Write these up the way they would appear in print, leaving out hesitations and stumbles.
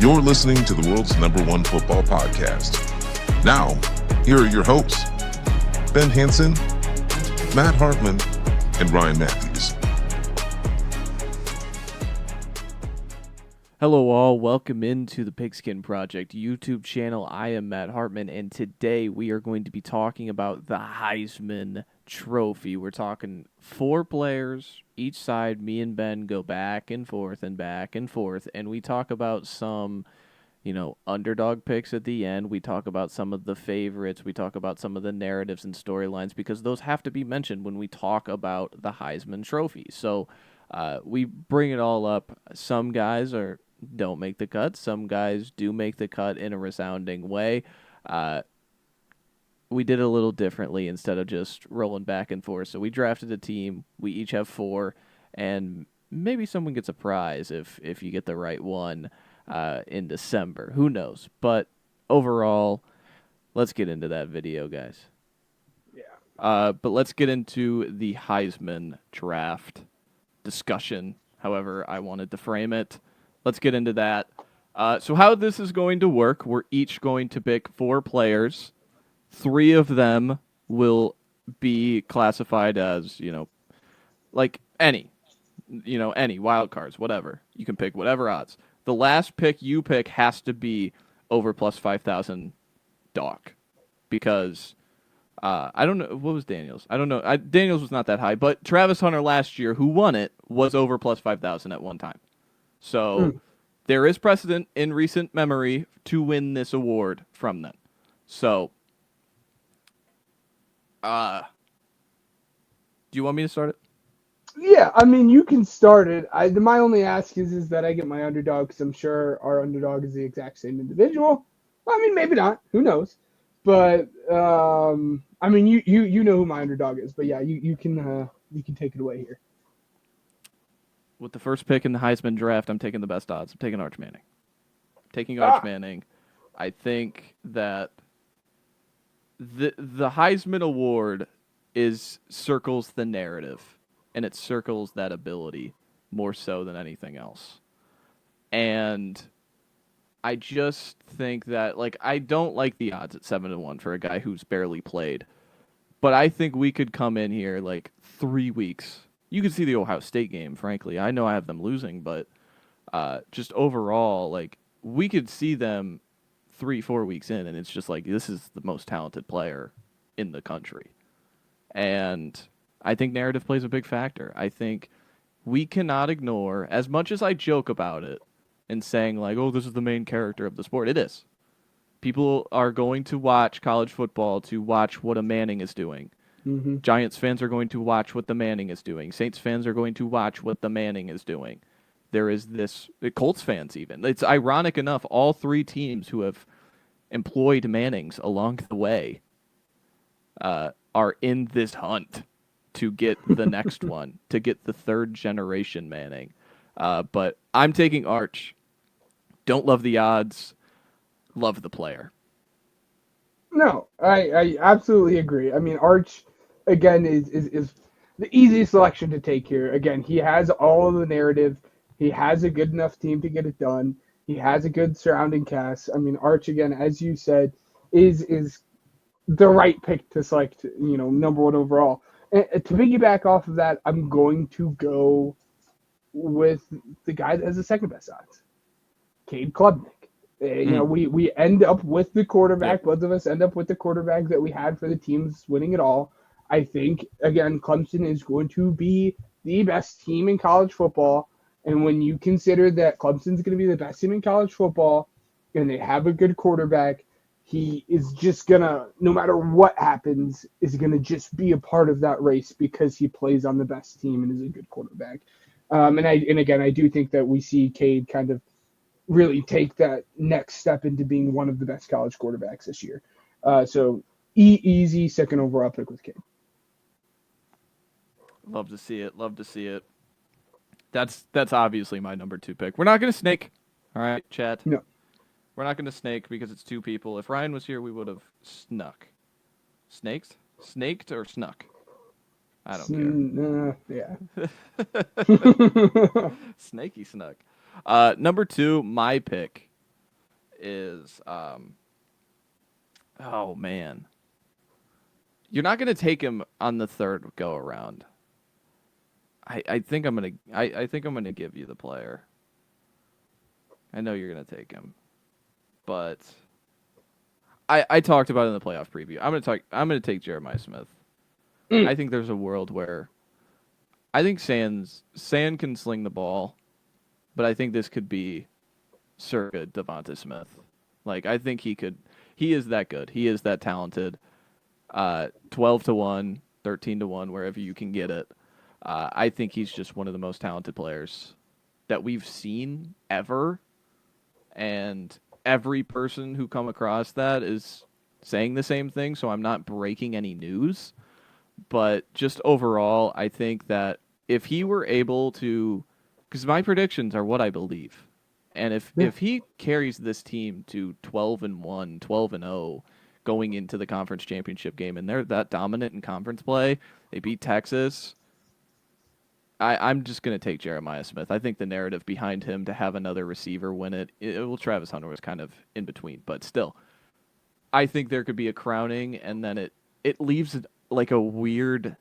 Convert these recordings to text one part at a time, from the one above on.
You're listening to the world's #1 football podcast. Now, here are your hosts, Ben Hansen, Matt Hartman, and Ryan Matthews. Hello all, welcome into the Pigskin Project YouTube channel. I am Matt Hartman, and today we are going to be talking about the Heisman Trophy. We're talking 4 players, each side. Me and Ben go back and forth, and we talk about some, underdog picks at the end. We talk about some of the favorites. We talk about some of the narratives and storylines, because those have to be mentioned when we talk about the Heisman Trophy. So we bring it all up. Some guys don't make the cut. Some guys do make the cut in a resounding way. We did it a little differently instead of just rolling back and forth. So we drafted a team. We each have 4, and maybe someone gets a prize if you get the right one in December. Who knows? But overall, let's get into that video, guys. Yeah. But let's get into the Heisman draft discussion, however I wanted to frame it. Let's get into that. So how this is going to work, we're each going to pick 4 players. 3 of them will be classified as, like any wild cards, whatever. You can pick whatever odds. The last pick you pick has to be over plus 5,000 dog, because I don't know, what was Daniels? I don't know. Daniels was not that high, but Travis Hunter last year, who won it, was over plus 5,000 at one time. So there is precedent in recent memory to win this award from them. So, do you want me to start it? Yeah, I mean, you can start it. My only ask is that I get my underdog, because I'm sure our underdog is the exact same individual. Well, I mean, maybe not. Who knows? But I mean, you know who my underdog is. But yeah, you can take it away here. With the first pick in the Heisman draft, I'm taking the best odds. I'm taking Arch Manning. Manning. I think that the Heisman Award circles the narrative, and it circles that ability more so than anything else. And I just think that, I don't like the odds at 7-1 for a guy who's barely played. But I think we could come in here 3 weeks. You could see the Ohio State game, frankly. I know I have them losing, but just overall, we could see them 3-4 weeks in, and it's just this is the most talented player in the country. And I think narrative plays a big factor. I think we cannot ignore, as much as I joke about it and saying, oh, this is the main character of the sport. It is. People are going to watch college football to watch what a Manning is doing. Mm-hmm. Giants fans are going to watch what the Manning is doing. Saints fans are going to watch what the Manning is doing. There is this, Colts fans even. It's ironic enough, all 3 teams who have employed Mannings along the way are in this hunt to get the next one, to get the 3rd generation Manning. But I'm taking Arch. Don't love the odds. Love the player. No, I absolutely agree. I mean, Arch, again, is the easiest selection to take here. Again, he has all of the narrative. He has a good enough team to get it done. He has a good surrounding cast. I mean, Arch, again, as you said, is the right pick to select, #1 overall. And to piggyback off of that, I'm going to go with the guy that has the second best odds, Cade Klubnik. We end up with the quarterback. Yep. Both of us end up with the quarterback that we had for the teams winning it all. I think, again, Clemson is going to be the best team in college football. And when you consider that Clemson's going to be the best team in college football and they have a good quarterback, he is just going to, no matter what happens, is going to just be a part of that race because he plays on the best team and is a good quarterback. And again, I do think that we see Cade kind of really take that next step into being one of the best college quarterbacks this year. So easy second overall pick with Cade. Love to see it. That's obviously my number 2 pick. We're not going to snake. All right, chat. No. We're not going to snake because it's 2 people. If Ryan was here, we would have snuck. Snaked or snuck? I don't care. Yeah. Snaky snuck. Number 2, my pick is, oh man, you're not gonna take him on the third go around. I think I'm gonna give you the player. I know you're gonna take him, but I talked about it in the playoff preview. I'm gonna take Jeremiah Smith. I think there's a world where I think Sand can sling the ball, but I think this could be circa Devonta Smith. Like I think he is that good. He is that talented. 12-1, 13-1, wherever you can get it. I think he's just one of the most talented players that we've seen ever. And every person who come across that is saying the same thing, so I'm not breaking any news. But just overall, I think that if he were able to, because my predictions are what I believe, and if he carries this team to 12-1, 12-0, going into the conference championship game, and they're that dominant in conference play, they beat Texas. I'm just going to take Jeremiah Smith. I think the narrative behind him to have another receiver win it, Travis Hunter was kind of in between, but still, I think there could be a crowning, and then it leaves like a weird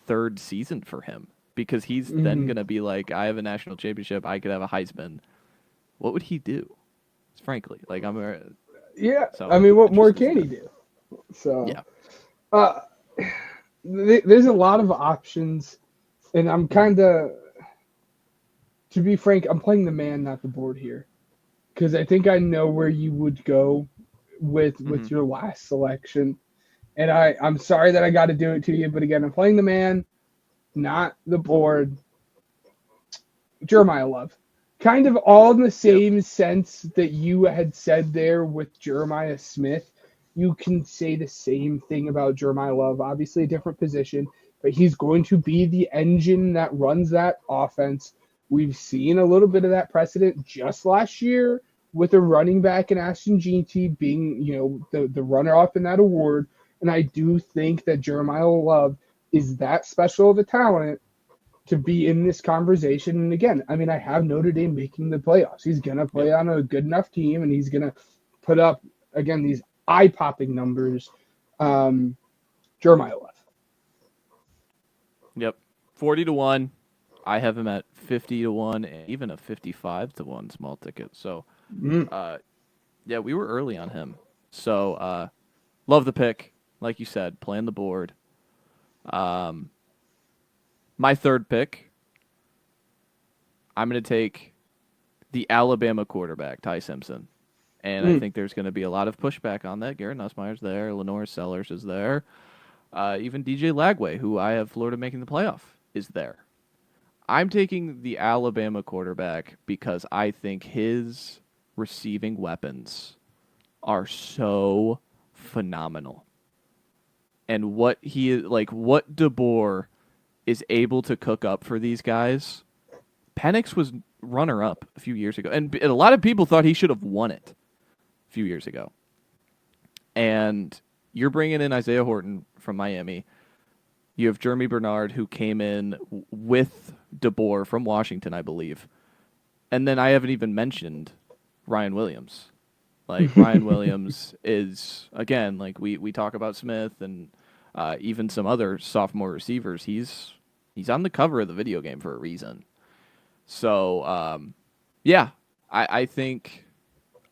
third season for him, because he's then going to be like, I have a national championship, I could have a Heisman. What would he do? Frankly, like yeah. So, I mean, what more can he do? So yeah. There's a lot of options, and I'm kind of, to be frank, I'm playing the man, not the board here, because I think I know where you would go with your last selection, and I'm sorry that I got to do it to you, but again, I'm playing the man, not the board. Jeremiah Love. Kind of all in the same sense that you had said there with Jeremiah Smith. You can say the same thing about Jeremiah Love. Obviously a different position, but he's going to be the engine that runs that offense. We've seen a little bit of that precedent just last year with a running back in Ashton Jeanty being, the runner-up in that award. And I do think that Jeremiah Love is that special of a talent to be in this conversation. And again, I mean, I have Notre Dame making the playoffs. He's going to play on a good enough team, and he's going to put up, again, these eye-popping numbers. Jeremiah Love. Yep. 40-1. I have him at 50-1 and even a 55-1 small ticket. So, yeah, we were early on him. So, love the pick. Like you said, playing the board. My third pick, I'm going to take the Alabama quarterback, Ty Simpson. And I think there's going to be a lot of pushback on that. Garrett Nussmeier's there. Lenore Sellers is there. Even DJ Lagway, who I have Florida making the playoff, is there. I'm taking the Alabama quarterback because I think his receiving weapons are so phenomenal. And what DeBoer is able to cook up for these guys. Penix was runner-up a few years ago, and a lot of people thought he should have won it a few years ago. And you're bringing in Isaiah Horton from Miami. You have Jeremy Bernard, who came in with DeBoer from Washington, I believe. And then I haven't even mentioned Ryan Williams. Like, Ryan Williams is, again, like we talk about Smith and even some other sophomore receivers. He's on the cover of the video game for a reason. So, yeah, I think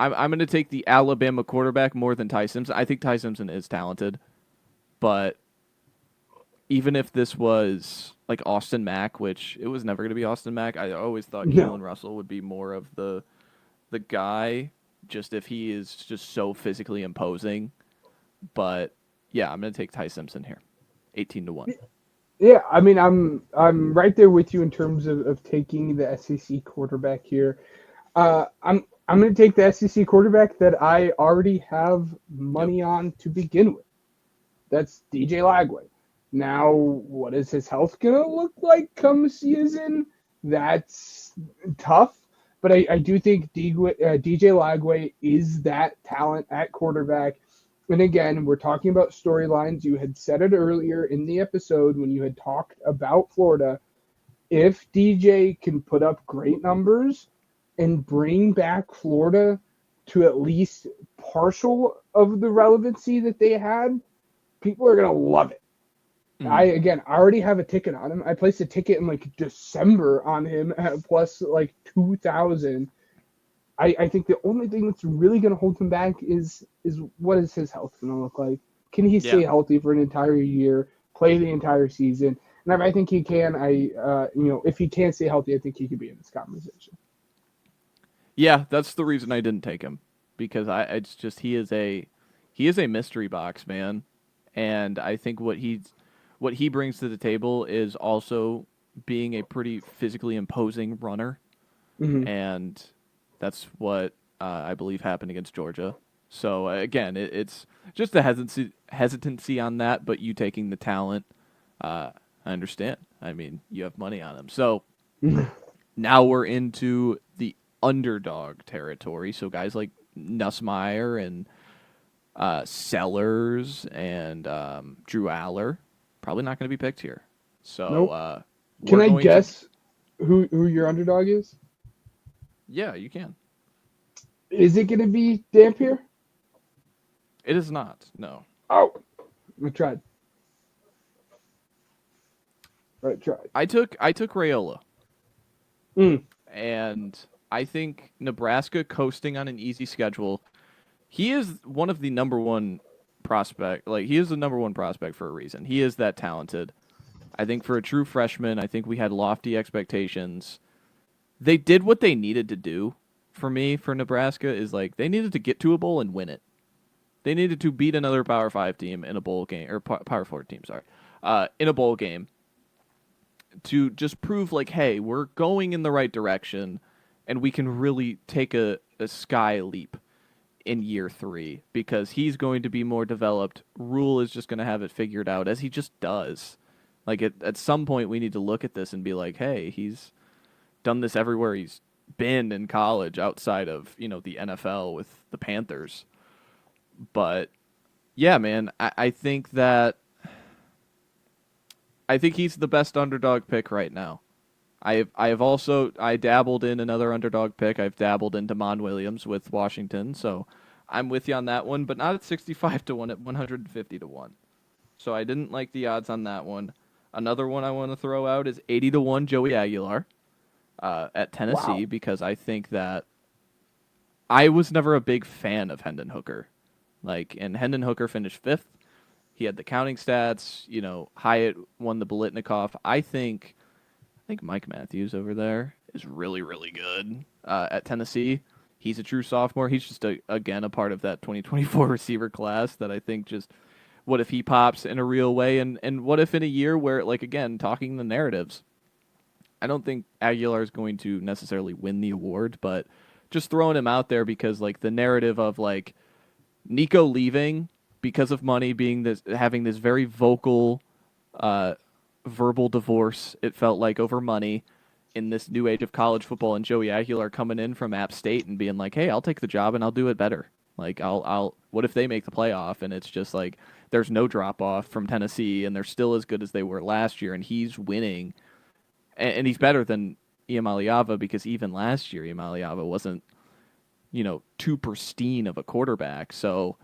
I'm going to take the Alabama quarterback more than Ty Simpson. I think Ty Simpson is talented, but even if this was like Austin Mack, which it was never going to be Austin Mack, I always thought Keelan Russell would be more of the guy, just if he is just so physically imposing. But yeah, I'm going to take Ty Simpson here, 18-1. Yeah, I mean, I'm right there with you in terms of taking the SEC quarterback here. I'm going to take the SEC quarterback that I already have money on to begin with. That's DJ Lagway. Now, what is his health going to look like come season? That's tough, but I do think DJ Lagway is that talent at quarterback. And again, we're talking about storylines. You had said it earlier in the episode when you had talked about Florida. If DJ can put up great numbers and bring back Florida to at least partial of the relevancy that they had, people are gonna love it. I already have a ticket on him. I placed a ticket in like December on him at plus like 2,000. I think the only thing that's really going to hold him back is what is his health going to look like? Can he stay healthy for an entire year, play the entire season? And if I think he can, if he can't stay healthy, I think he could be in this conversation. Yeah, that's the reason I didn't take him, because it's just he is a mystery box, man, and I think what he brings to the table is also being a pretty physically imposing runner, and that's what I believe happened against Georgia. So again, it's just a hesitancy on that, but you taking the talent, I understand. I mean, you have money on him. So now we're into the underdog territory. So guys like Nussmeier and Sellers and Drew Aller probably not going to be picked here. So nope. Can I guess who your underdog is? Yeah, you can. Is it going to be Dampier? It is not. No. Oh, I tried. I took Raiola. And I think Nebraska coasting on an easy schedule. He is one of the number one prospect. Like, he is the number one prospect for a reason. He is that talented. I think for a true freshman, I think we had lofty expectations. They did what they needed to do for me, for Nebraska, is like they needed to get to a bowl and win it. They needed to beat another Power 5 team in a bowl game, or Power 4 team, in a bowl game, to just prove like, hey, we're going in the right direction, and we can really take a sky leap in year 3, because he's going to be more developed. Rule is just going to have it figured out, as he just does. Like, at some point, we need to look at this and be like, hey, he's done this everywhere he's been in college outside of, the NFL with the Panthers. But yeah, man, I think he's the best underdog pick right now. I dabbled in another underdog pick. I've dabbled in Damon Williams with Washington, so I'm with you on that one, but not at 65 to 1, at 150 to 1. So I didn't like the odds on that one. Another one I want to throw out is 80 to 1 Joey Aguilar at Tennessee, because I think that I was never a big fan of Hendon Hooker. And Hendon Hooker finished 5th. He had the counting stats. Hyatt won the Biletnikoff. I think Mike Matthews over there is really, really good at Tennessee. He's a true sophomore. He's just, again, a part of that 2024 receiver class that I think just, what if he pops in a real way? And what if in a year where, again, talking the narratives, I don't think Aguilar is going to necessarily win the award, but just throwing him out there because, the narrative of, Nico leaving because of money, having this very vocal, verbal divorce, it felt like, over money in this new age of college football, and Joey Aguilar coming in from App State and being like, hey, I'll take the job and I'll do it better. What if they make the playoff and it's just there's no drop off from Tennessee and they're still as good as they were last year and he's winning and he's better than Iamaleava, because even last year Iamaleava wasn't, too pristine of a quarterback. So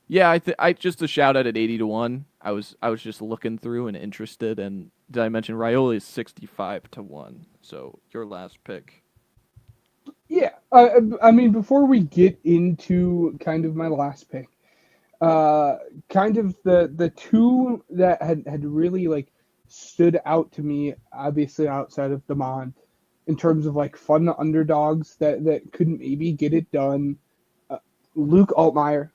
yeah, I just a shout out at 80 to 1. I was just looking through and interested, and did I mention Raiola is 65 to 1? So your last pick. Yeah, I mean, before we get into kind of my last pick, kind of the two that had really stood out to me, obviously outside of Damon, in terms of fun underdogs that could maybe get it done. Luke Altmaier.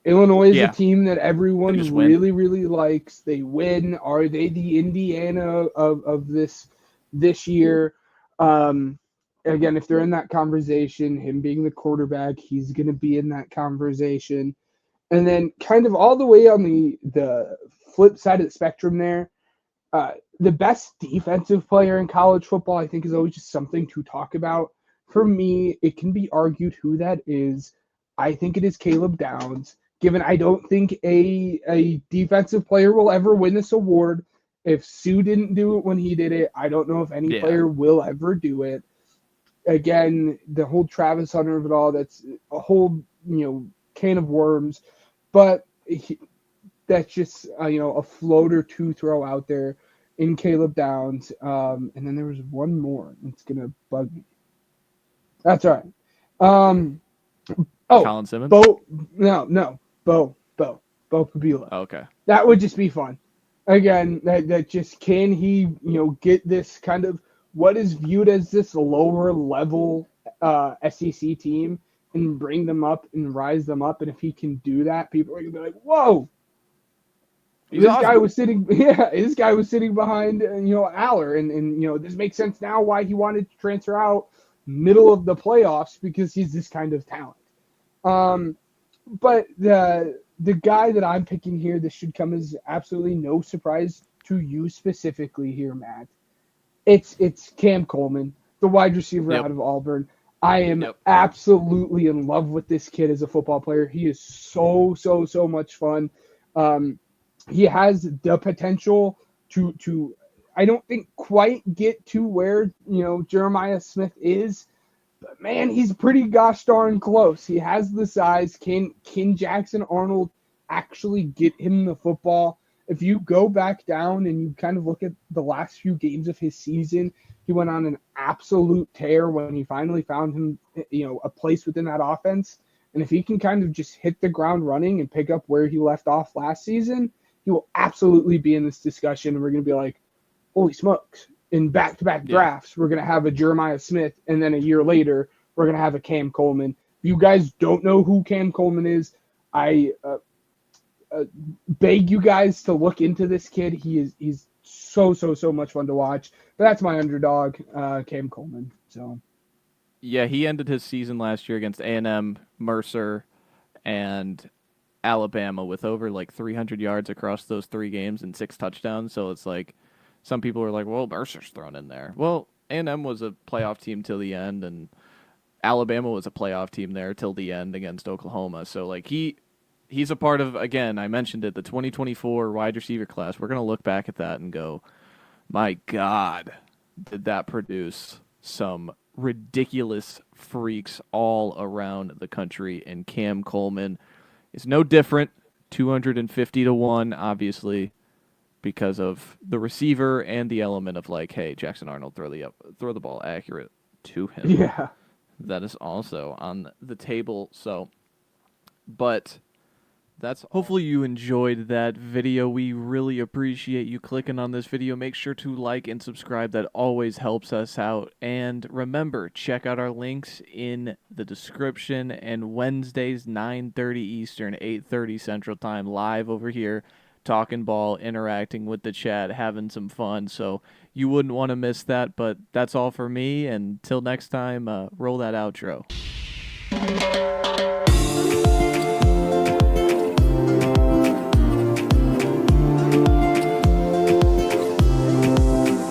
Illinois is a team that everyone really, really likes. They win. Are they the Indiana of this year? Again, if they're in that conversation, him being the quarterback, he's going to be in that conversation. And then kind of all the way on the flip side of the spectrum there, the best defensive player in college football, I think, is always just something to talk about. For me, it can be argued who that is. I think it is Caleb Downs. Given I don't think a defensive player will ever win this award. If Sue didn't do it when he did it, I don't know if any player will ever do it. again, the whole Travis Hunter of it all, that's a whole, can of worms. But that's just, a float or two throw out there in Caleb Downs. And then there was one more. It's going to bug me. That's all right. Colin Simmons? Bo Pabila. Oh, okay. That would just be fun. Again, that just, can he, get this kind of what is viewed as this lower level SEC team and bring them up and rise them up. And if he can do that, people are going to be like, whoa. This guy was sitting behind, Aller. And, this makes sense now why he wanted to transfer out middle of the playoffs, because he's this kind of talent. But the guy that I'm picking here, this should come as absolutely no surprise to you specifically here, Matt. It's Cam Coleman, the wide receiver out of Auburn. I am absolutely in love with this kid as a football player. He is so much fun. He has the potential to I don't think quite get to where, Jeremiah Smith is, but man, he's pretty gosh darn close. He has the size. Can Jackson Arnold actually get him the football? If you go back down and you kind of look at the last few games of his season, he went on an absolute tear when he finally found him, a place within that offense. And if he can kind of just hit the ground running and pick up where he left off last season, he will absolutely be in this discussion. And we're going to be like, holy smokes. In back-to-back drafts, we're going to have a Jeremiah Smith, and then a year later, we're going to have a Cam Coleman. If you guys don't know who Cam Coleman is, I beg you guys to look into this kid. He's so much fun to watch. But that's my underdog, Cam Coleman. So, yeah, he ended his season last year against A&M, Mercer, and Alabama with over 300 yards across those 3 games and 6 touchdowns. So it's like, some people are like, well, Mercer's thrown in there. Well, A&M was a playoff team till the end, and Alabama was a playoff team there till the end against Oklahoma. So he's a part of, again, I mentioned it, the 2024 wide receiver class. We're going to look back at that and go, my God, did that produce some ridiculous freaks all around the country. And Cam Coleman is no different, 250 to 1, obviously, because of the receiver and the element of hey, Jackson Arnold, throw the ball accurate to him. Yeah. That is also on the table. So, but that's, hopefully you enjoyed that video. We really appreciate you clicking on this video. Make sure to like and subscribe. That always helps us out. And remember, check out our links in the description. And Wednesdays, 9:30 Eastern, 8:30 Central Time, live over here, talking ball, interacting with the chat, having some fun. So you wouldn't want to miss that. But that's all for me. And till next time, roll that outro.